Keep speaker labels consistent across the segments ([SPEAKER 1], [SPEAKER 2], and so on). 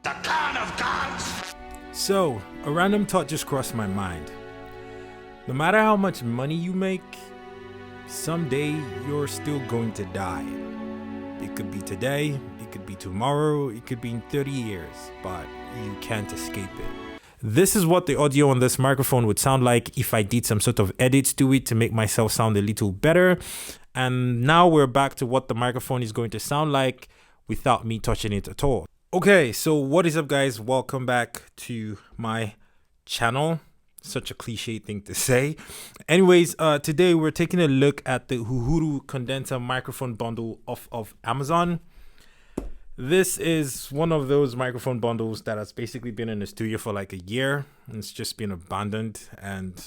[SPEAKER 1] The Khan of Gods!
[SPEAKER 2] So, a random thought just crossed my mind. No matter how much money you make, someday you're still going to die. It could be today, it could be tomorrow, it could be in 30 years, but you can't escape it. This is what the audio on this microphone would sound like if I did some sort of edits to it to make myself sound a little better. And now we're back to what the microphone is going to sound like without me touching it at all. Okay, so what is up, guys? Welcome back to my channel. Such a cliche thing to say. Anyways, today we're taking a look at the Uhuru condenser microphone bundle off of Amazon. This is one of those microphone bundles that has basically been in the studio for like a year. And it's just been abandoned. And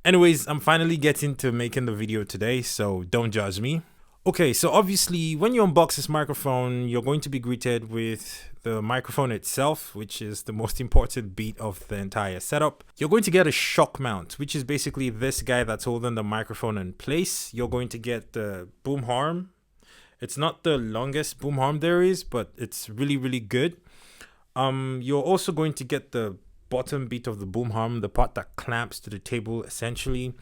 [SPEAKER 2] anyways, I'm finally getting to making the video today, so don't judge me. Okay, so obviously when you unbox this microphone, you're going to be greeted with the microphone itself, which is the most important bit of the entire setup. You're going to get a shock mount, which is basically this guy that's holding the microphone in place. You're going to get the boom arm. It's not the longest boom arm there is, but it's really, really good. You're also going to get the bottom bit of the boom arm, the part that clamps to the table essentially.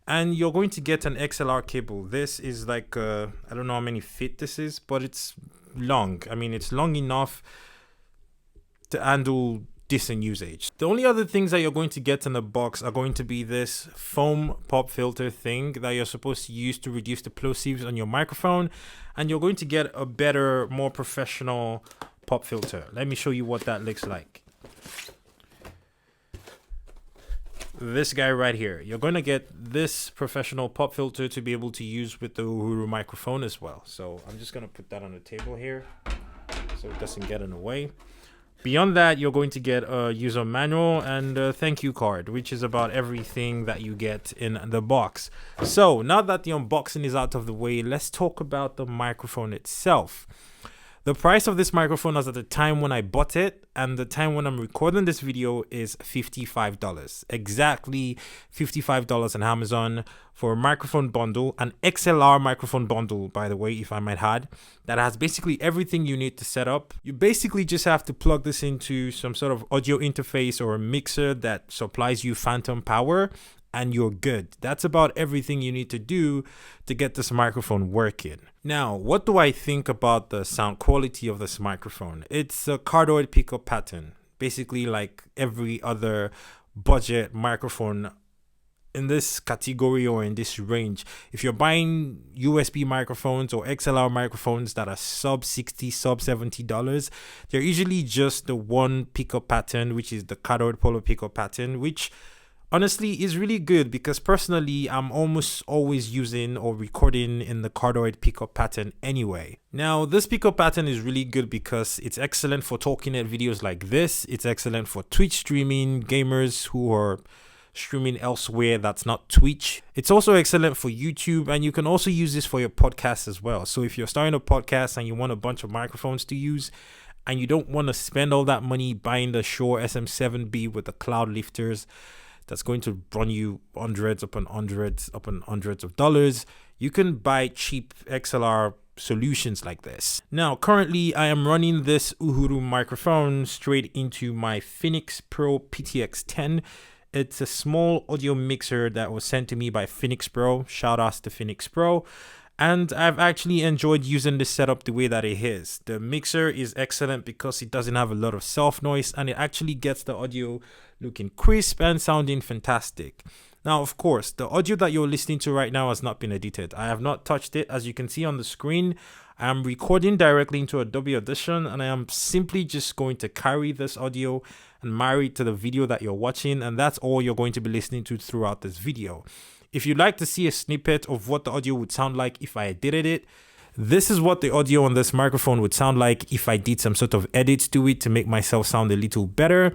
[SPEAKER 2] And you're going to get an XLR cable. This is like, I don't know how many feet this is, but it's long. I mean, it's long enough to handle decent usage. The only other things that you're going to get in the box are going to be this foam pop filter thing that you're supposed to use to reduce the plosives on your microphone. And you're going to get a better, more professional pop filter. Let me show you what that looks like. This guy right here. You're going to get this professional pop filter to be able to use with the Uhuru microphone as well. So I'm just going to put that on the table here so it doesn't get in the way. Beyond that, you're going to get a user manual and a thank you card, which is about everything that you get in the box. So now that the unboxing is out of the way, let's talk about the microphone itself. The price of this microphone as at the time when I bought it and the time when I'm recording this video is $55. Exactly $55 on Amazon for a microphone bundle, an XLR microphone bundle, by the way, if I might add, that has basically everything you need to set up. You basically just have to plug this into some sort of audio interface or a mixer that supplies you phantom power, and you're good. That's about everything you need to do to get this microphone working. Now, what do I think about the sound quality of this microphone? It's a cardioid pickup pattern, basically like every other budget microphone in this category or in this range. If you're buying USB microphones or XLR microphones that are sub $60, sub $70, they're usually just the one pickup pattern, which is the cardioid polo pickup pattern, which honestly is really good because personally I'm almost always using or recording in the cardioid pickup pattern anyway. Now this pickup pattern is really good because it's excellent for talking at videos like this. It's excellent for Twitch streaming, gamers who are streaming elsewhere that's not Twitch. It's also excellent for YouTube, and you can also use this for your podcast as well. So if you're starting a podcast and you want a bunch of microphones to use and you don't want to spend all that money buying the Shure SM7B with the cloud lifters, that's going to run you hundreds upon hundreds of dollars, you can buy cheap XLR solutions like this. Now, currently I am running this Uhuru microphone straight into my Phoenix Pro PTX10. It's a small audio mixer that was sent to me by Phoenix Pro. Shout outs to Phoenix Pro. And I've actually enjoyed using this setup the way that it is. The mixer is excellent because it doesn't have a lot of self noise and it actually gets the audio looking crisp and sounding fantastic. Now, of course, the audio that you're listening to right now has not been edited. I have not touched it. As you can see on the screen, I am recording directly into Adobe Audition, and I am simply just going to carry this audio and marry it to the video that you're watching, and that's all you're going to be listening to throughout this video. If you'd like to see a snippet of what the audio would sound like if I edited it, this is what the audio on this microphone would sound like if I did some sort of edits to it to make myself sound a little better.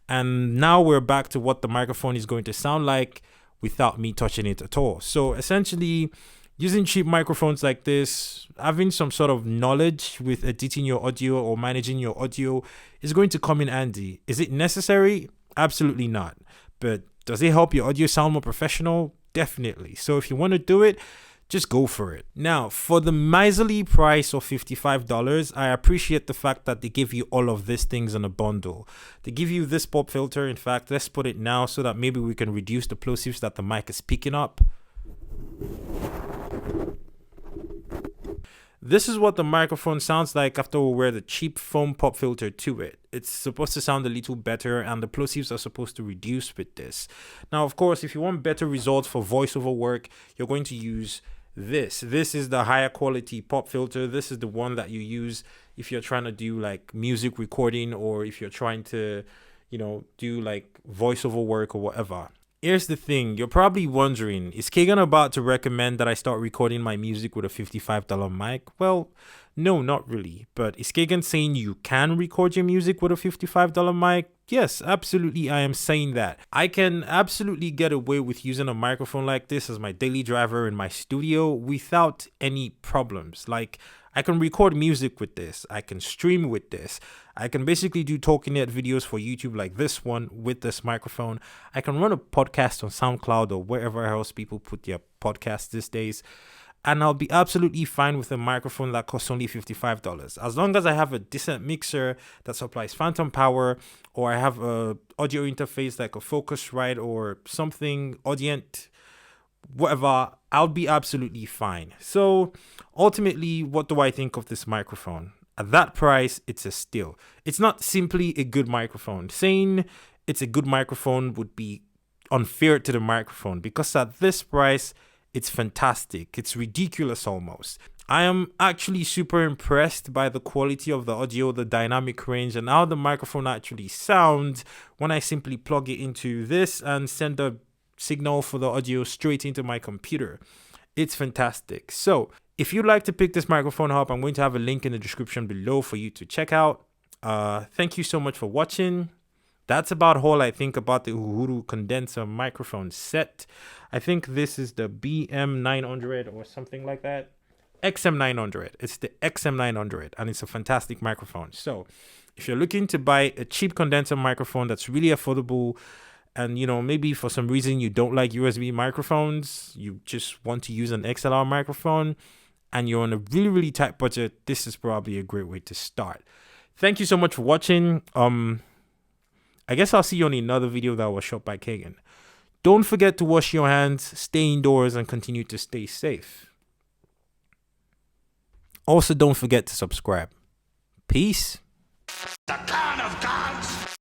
[SPEAKER 2] And now we're back to what the microphone is going to sound like without me touching it at all. So essentially, using cheap microphones like this, having some sort of knowledge with editing your audio or managing your audio is going to come in handy. Is it necessary? Absolutely not. But does it help your audio sound more professional? Definitely. So if you want to do it, just go for it. Now, for the miserly price of $55, I appreciate the fact that they give you all of these things in a bundle. They give you this pop filter. In fact, let's put it now so that maybe we can reduce the plosives that the mic is picking up. This is what the microphone sounds like after we wear the cheap foam pop filter to it. It's supposed to sound a little better, and the plosives are supposed to reduce with this. Now, of course, if you want better results for voiceover work, you're going to use this. This is the higher quality pop filter. This is the one that you use if you're trying to do like music recording, or if you're trying to, do like voiceover work or whatever. Here's the thing, you're probably wondering, is Kagan about to recommend that I start recording my music with a $55 mic? Well, no, not really. But is Kagan saying you can record your music with a $55 mic? Yes, absolutely, I am saying that. I can absolutely get away with using a microphone like this as my daily driver in my studio without any problems. Like, I can record music with this. I can stream with this. I can basically do talking head videos for YouTube like this one with this microphone. I can run a podcast on SoundCloud or wherever else people put their podcasts these days. And I'll be absolutely fine with a microphone that costs only $55. As long as I have a decent mixer that supplies phantom power, or I have a audio interface like a Focusrite or something, Audient, whatever, I'll be absolutely fine. So ultimately, what do I think of this microphone? At that price, it's a steal. It's not simply a good microphone. Saying it's a good microphone would be unfair to the microphone, because at this price, it's fantastic. It's ridiculous almost. I am actually super impressed by the quality of the audio, the dynamic range, and how the microphone actually sounds when I simply plug it into this and send a signal for the audio straight into my computer. It's fantastic. So if you'd like to pick this microphone up, I'm going to have a link in the description below for you to check out. Thank you so much for watching. That's about all I think about the Uhuru condenser microphone set. I think this is the BM900 or something like that. XM900. It's the XM900, and it's a fantastic microphone. So if you're looking to buy a cheap condenser microphone that's really affordable, and maybe for some reason you don't like USB microphones, you just want to use an XLR microphone, and you're on a really, really tight budget, this is probably a great way to start. Thank you so much for watching. I guess I'll see you on another video that was shot by Kagan. Don't forget to wash your hands, stay indoors, and continue to stay safe. Also, don't forget to subscribe. Peace.
[SPEAKER 1] The God of God.